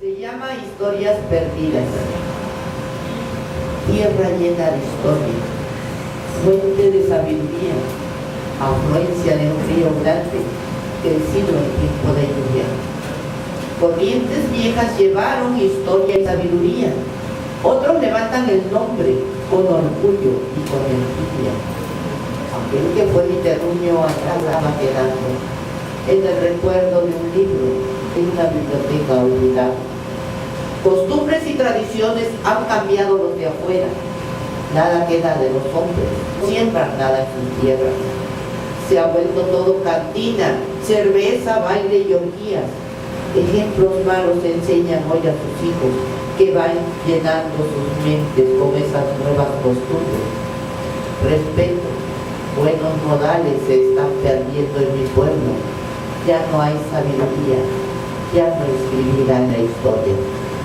Se llama Historias Perdidas. Tierra llena de historia, fuente de sabiduría, afluencia de un río grande, crecido en tiempo de lluvia. Corrientes viejas llevaron historia y sabiduría. Otros levantan el nombre con orgullo y con envidia. Aquel que fue mi terruño atrás va quedando en el recuerdo de un libro, en una biblioteca olvidada. Costumbres y tradiciones han cambiado los de afuera. Nada queda de los hombres, no siembran nada en sus tierras. Se ha vuelto todo cantina, cerveza, baile y orgías. Ejemplos malos enseñan hoy a sus hijos que van llenando sus mentes con esas nuevas costumbres. Respeto, buenos modales se están perdiendo en mi pueblo. Ya no hay sabiduría, ya no escribirán la historia.